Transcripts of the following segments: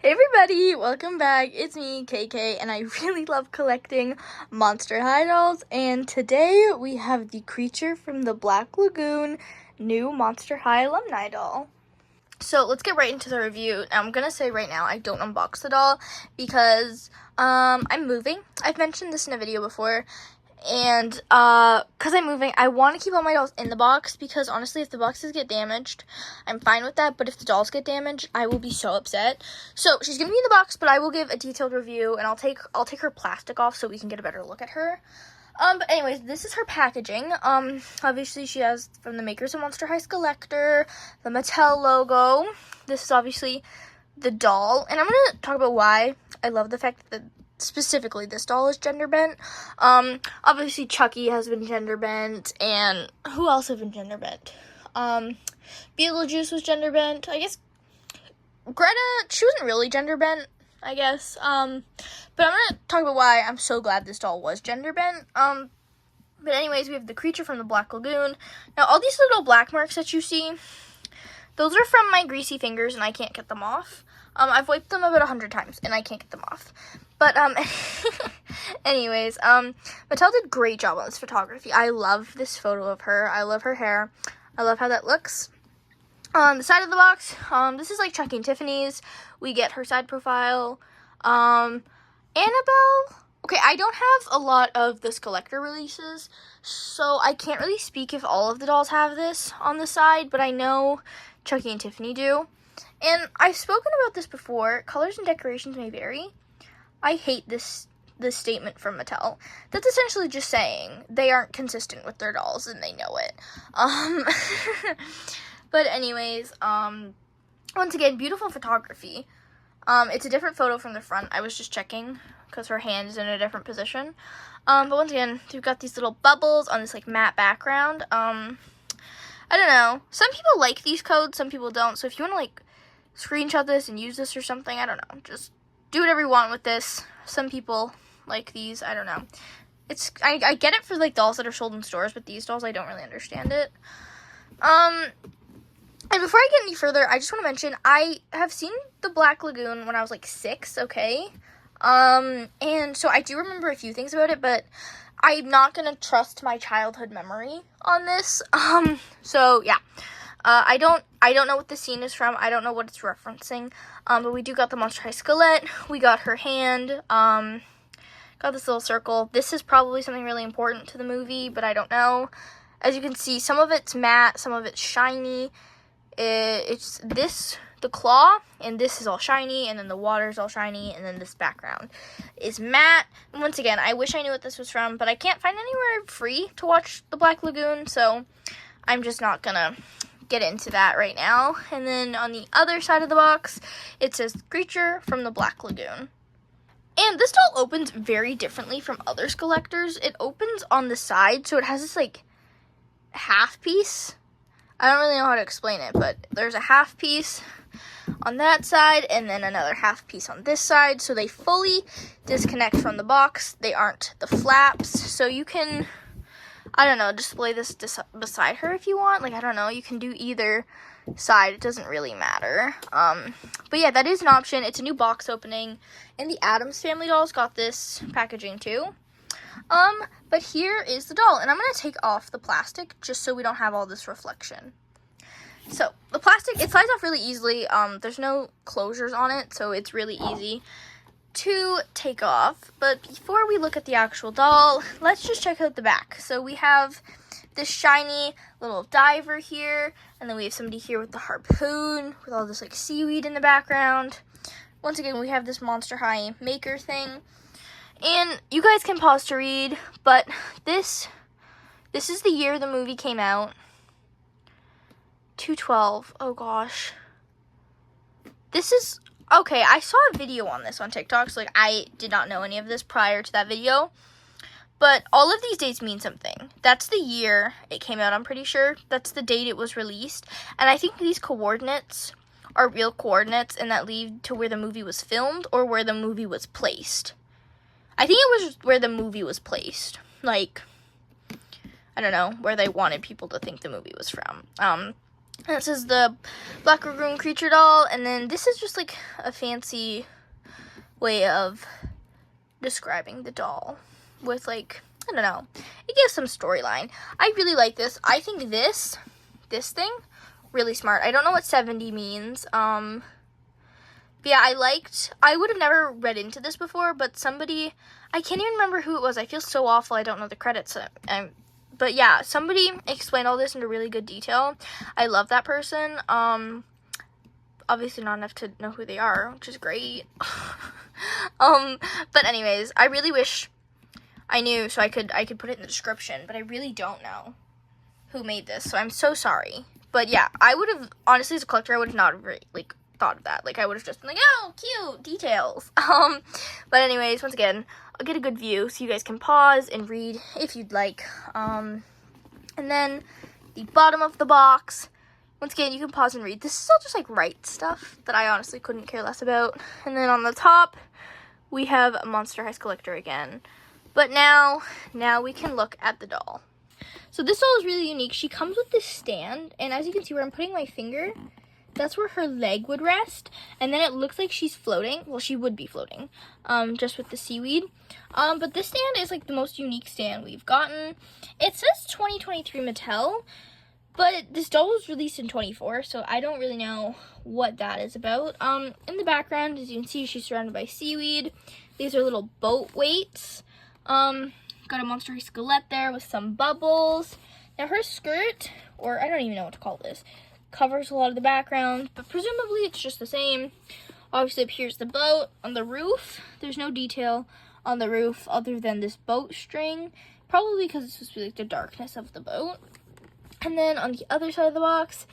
Hey everybody, welcome back. It's me, KK, and I really love collecting Monster High dolls. And today we have the Creature from the Black Lagoon new Monster High alumni doll. So let's get right into the review. I'm gonna say right now I don't unbox the doll because I'm moving. I've mentioned this in a video before. And because I'm moving, I want to keep all my dolls in the box because honestly, if the boxes get damaged, I'm fine with that. But if the dolls get damaged, I will be so upset. So she's gonna be in the box, but I will give a detailed review, and I'll take her plastic off so we can get a better look at her. But anyways, this is her packaging. Obviously she has from the makers of Monster High Collector, the Mattel logo. This is obviously the doll, and I'm gonna talk about why I love the fact that specifically this doll is gender bent. Obviously Chucky has been gender bent, and who else have been gender bent? Beetlejuice was gender bent. I guess Greta, she wasn't really gender bent, I guess. But I'm gonna talk about why I'm so glad this doll was gender bent. But anyways, we have the Creature from the Black Lagoon. Now all these little black marks that you see, those are from my greasy fingers and I can't get them off. I've wiped them about 100 times and I can't get them off. But, anyways, Mattel did a great job on this photography. I love this photo of her. I love her hair. I love how that looks. On the side of the box, this is like Chucky and Tiffany's. We get her side profile. Annabelle. Okay, I don't have a lot of this collector releases, so I can't really speak if all of the dolls have this on the side, but I know Chucky and Tiffany do. And I've spoken about this before. Colors and decorations may vary. I hate this statement from Mattel. That's essentially just saying they aren't consistent with their dolls and they know it. But anyways, once again, beautiful photography. It's a different photo from the front. I was just checking because her hand is in a different position. But once again, we've got these little bubbles on this like matte background. I don't know. Some people like these codes, some people don't. So if you want to like screenshot this and use this or something, I don't know. Just do whatever you want with this. Some people like these. I don't know. I get it for like dolls that are sold in stores, but these dolls I don't really understand it. And before I get any further, I just want to mention I have seen the Black Lagoon when I was like 6, okay? And so I do remember a few things about it, but I'm not gonna trust my childhood memory on this. So yeah. I don't know what the scene is from. I don't know what it's referencing. But we do got the Monster High skeleton. We got her hand. Got this little circle. This is probably something really important to the movie, but I don't know. As you can see, some of it's matte, some of it's shiny. It's this, the claw, and this is all shiny, and then the water is all shiny, and then this background is matte. And once again, I wish I knew what this was from, but I can't find anywhere free to watch the Black Lagoon, so I'm just not gonna get into that right now. And then on the other side of the box, it says Creature from the Black Lagoon. And this doll opens very differently from other collectors. It opens on the side, so it has this like half piece. I don't really know how to explain it, but there's a half piece on that side and then another half piece on this side, so they fully disconnect from the box. They aren't the flaps, so you can, I don't know, display this beside her if you want. Like, I don't know, you can do either side. It doesn't really matter. But yeah, that is an option. It's a new box opening, and the Addams Family dolls got this packaging too. But here is the doll, and I'm going to take off the plastic just so we don't have all this reflection. So, the plastic, it slides off really easily. There's no closures on it, so it's really easy to take off. But before we look at the actual doll, let's just check out the back. So we have this shiny little diver here, and then we have somebody here with the harpoon with all this like seaweed in the background. Once again, we have this Monster High maker thing, and you guys can pause to read, but this is the year the movie came out. 2012. Oh gosh, this is okay. I saw a video on this on TikTok, so like I did not know any of this prior to that video. But all of these dates mean something. That's the year it came out, I'm pretty sure. That's the date it was released. And I think these coordinates are real coordinates and that lead to where the movie was filmed or where the movie was placed. I think it was where the movie was placed. Like, I don't know, where they wanted people to think the movie was from. And this is the Black Lagoon Creature doll, and then this is just like a fancy way of describing the doll with like, I don't know, it gives some storyline. I really like this. I think this thing, really smart. I don't know what 70 means. But yeah, I would have never read into this before, but somebody, I can't even remember who it was. I feel so awful. I don't know the credits. But yeah, somebody explained all this into really good detail. I love that person. Obviously not enough to know who they are, which is great. But anyways, I really wish I knew so I could put it in the description, but I really don't know who made this, so I'm so sorry. But yeah, I would have, honestly, as a collector, I would have not really, like, thought of that. Like, I would have just been like, oh, cute, details. But anyways, once again, I'll get a good view so you guys can pause and read if you'd like. And then the bottom of the box, once again, you can pause and read. This is all just, like, right stuff that I honestly couldn't care less about. And then on the top, we have Monster High Collector again. But now we can look at the doll. So this doll is really unique. She comes with this stand, and as you can see where I'm putting my finger, that's where her leg would rest, and then it looks like she's floating. Well, she would be floating, just with the seaweed. But this stand is like the most unique stand we've gotten. It says 2023 Mattel, but this doll was released in 24, so I don't really know what that is about. In the background, as you can see, she's surrounded by seaweed. These are little boat weights. Got a monster skeleton there with some bubbles. Now her skirt, or I don't even know what to call this, covers a lot of the background, but presumably it's just the same. Obviously, here's the boat. On the roof, there's no detail on the roof other than this boat string, probably because it's supposed to be like the darkness of the boat. And then on the other side of the box,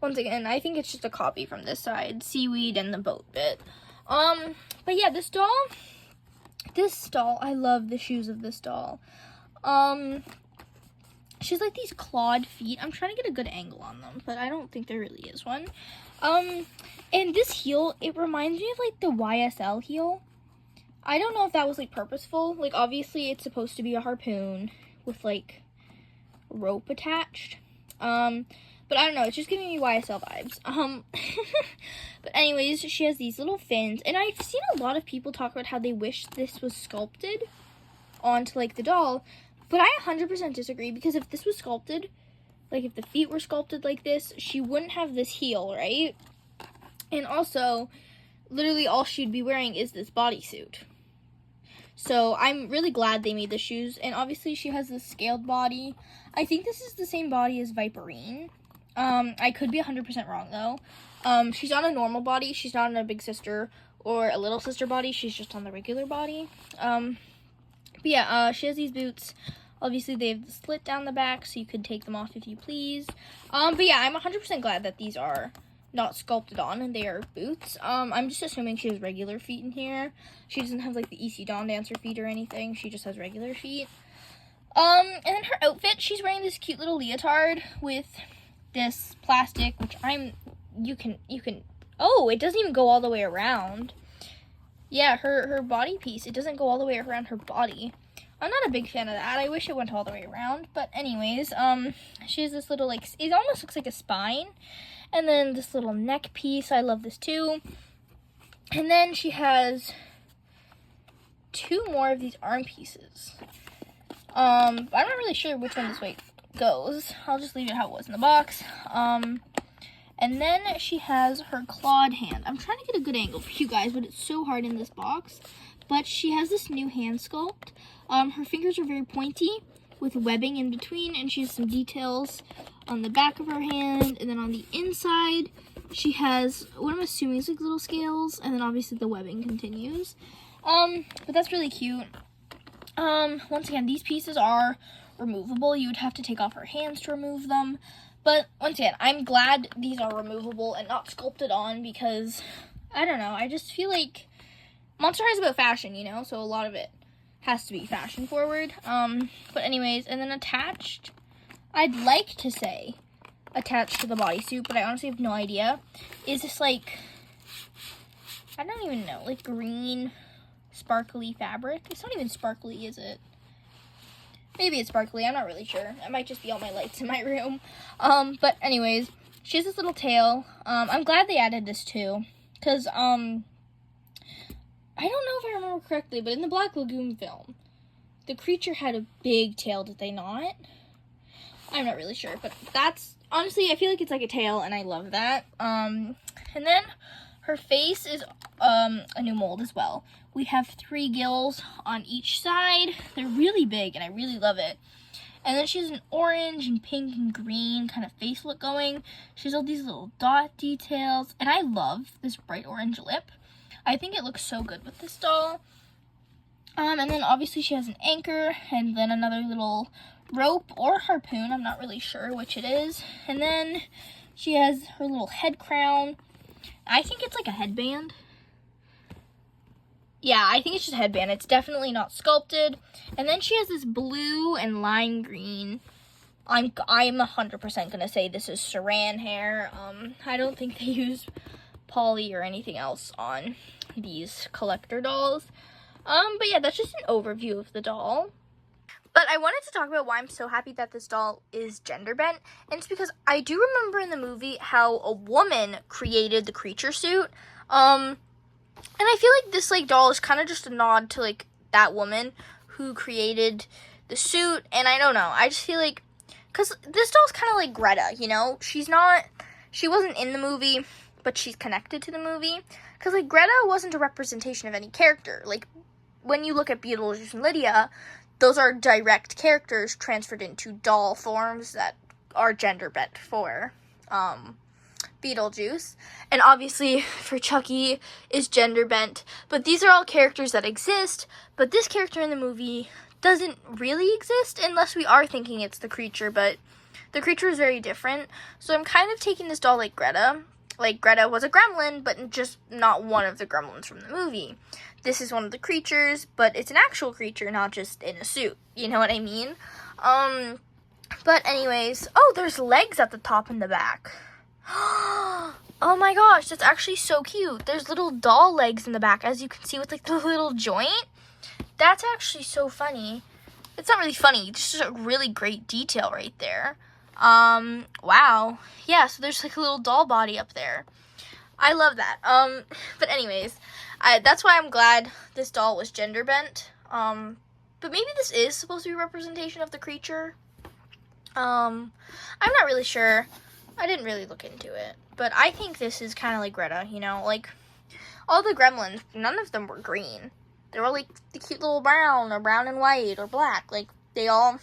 once again, I think it's just a copy from this side, seaweed and the boat bit. But yeah, this doll, I love the shoes of this doll. She's like these clawed feet. I'm trying to get a good angle on them, but I don't think there really is one. And this heel, it reminds me of like the YSL heel. I don't know if that was like purposeful. Like obviously it's supposed to be a harpoon with like rope attached. But I don't know, it's just giving me YSL vibes. But anyways, she has these little fins, and I've seen a lot of people talk about how they wish this was sculpted onto like the doll, but I 100% disagree, because if this was sculpted, like if the feet were sculpted like this, she wouldn't have this heel, right? And also, literally all she'd be wearing is this bodysuit. So I'm really glad they made the shoes, and obviously she has this scaled body. I think this is the same body as Viperine. I could be 100% wrong though. She's on a normal body. She's not on a big sister or a little sister body. She's just on the regular body. But yeah, she has these boots. Obviously, they have the slit down the back, so you could take them off if you please. But yeah, I'm 100% glad that these are not sculpted on and they are boots. I'm just assuming she has regular feet in here. She doesn't have like the EC Dawn Dancer feet or anything. She just has regular feet. And then her outfit, she's wearing this cute little leotard with this plastic, which you can, oh, it doesn't even go all the way around. Yeah, her body piece, it doesn't go all the way around her body. I'm not a big fan of that. I wish it went all the way around. But anyways, she has this little, like, it almost looks like a spine. And then this little neck piece. I love this too. And then she has 2 more of these arm pieces. I'm not really sure which one this way goes. I'll just leave it how it was in the box. And then she has her clawed hand. I'm trying to get a good angle for you guys, but it's so hard in this box. But she has this new hand sculpt. Her fingers are very pointy with webbing in between, and she has some details on the back of her hand. And then on the inside, she has what I'm assuming is like little scales, and then obviously the webbing continues. But that's really cute. Once again, these pieces are removable. You would have to take off her hands to remove them. But once again, I'm glad these are removable and not sculpted on, because, I don't know, I just feel like Monster High is about fashion, you know, so a lot of it has to be fashion forward. But anyways, and then attached, I'd like to say attached to the bodysuit, but I honestly have no idea, is this like, I don't even know, like green sparkly fabric. It's not even sparkly, is it? Maybe it's sparkly, I'm not really sure. It might just be all my lights in my room. But anyways, She has this little tail. I'm glad they added this too, because I don't know if I remember correctly, but in the Black Lagoon film, the creature had a big tail, did they not? I'm not really sure, but that's, honestly, I feel like it's like a tail, and I love that. And then her face is a new mold as well. We have 3 gills on each side. They're really big, and I really love it. And then she has an orange and pink and green kind of face look going. She has all these little dot details, and I love this bright orange lip. I think it looks so good with this doll. And then obviously she has an anchor, and then another little rope or harpoon. I'm not really sure which it is. And then she has her little head crown. I think it's like a headband. Yeah, I think it's just a headband. It's definitely not sculpted. And then she has this blue and lime green. I'm 100% gonna say this is saran hair. I don't think they use poly or anything else on these collector dolls. But yeah, that's just an overview of the doll. But I wanted to talk about why I'm so happy that this doll is gender bent. And it's because I do remember in the movie how a woman created the creature suit. And I feel like this, like, doll is kind of just a nod to, like, that woman who created the suit. And I don't know. I just feel like, because this doll's kind of like Greta, you know? She wasn't in the movie, but she's connected to the movie. Because, like, Greta wasn't a representation of any character. Like, when you look at Beetlejuice and Lydia, those are direct characters transferred into doll forms that are gender bent for, Beetlejuice. And obviously for Chucky is gender bent, but these are all characters that exist, but this character in the movie doesn't really exist unless we are thinking it's the creature, but the creature is very different. So I'm kind of taking this doll like Greta. Like, Greta was a gremlin, but just not one of the gremlins from the movie. This is one of the creatures, but it's an actual creature, not just in a suit. You know what I mean? But anyways, oh, there's legs at the top and the back. Oh my gosh, that's actually so cute. There's little doll legs in the back, as you can see with, like, the little joint. That's actually so funny. It's not really funny, it's just a really great detail right there. Wow. Yeah, so there's, like, a little doll body up there. I love that. But anyways, that's why I'm glad this doll was gender bent. But maybe this is supposed to be a representation of the creature. I'm not really sure. I didn't really look into it. But I think this is kind of like Greta, you know? Like, all the gremlins, none of them were green. They were, like, the cute little brown, or brown and white, or black. Like, they all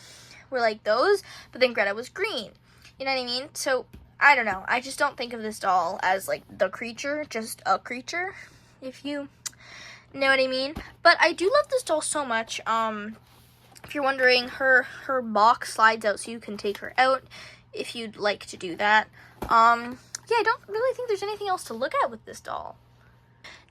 were like those, but then Greta was green. You know what I mean? So, I don't know. I just don't think of this doll as, like, the creature, just a creature, if you know what I mean. But I do love this doll so much. If you're wondering, her box slides out so you can take her out if you'd like to do that. Yeah, I don't really think there's anything else to look at with this doll.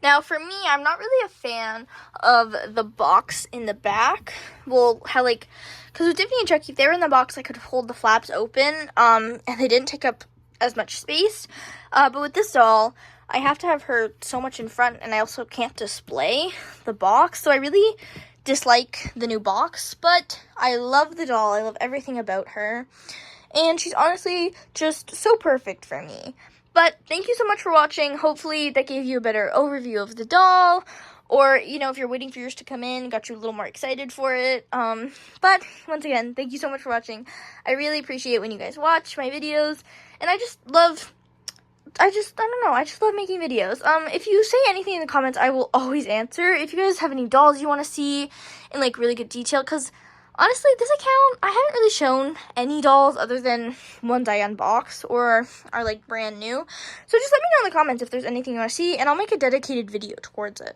Now, for me, I'm not really a fan of the box in the back. Well, how, like, because with Tiffany and Chucky, if they were in the box, I could hold the flaps open, and they didn't take up as much space. But with this doll, I have to have her so much in front, and I also can't display the box. So I really dislike the new box, but I love the doll. I love everything about her. And she's honestly just so perfect for me. But thank you so much for watching. Hopefully that gave you a better overview of the doll. Or, you know, if you're waiting for yours to come in, got you a little more excited for it. But once again, thank you so much for watching. I really appreciate when you guys watch my videos. And I just love making videos. If you say anything in the comments, I will always answer. If you guys have any dolls you want to see in, like, really good detail, because honestly, this account, I haven't really shown any dolls other than ones I unbox or are, like, brand new. So just let me know in the comments if there's anything you want to see, and I'll make a dedicated video towards it.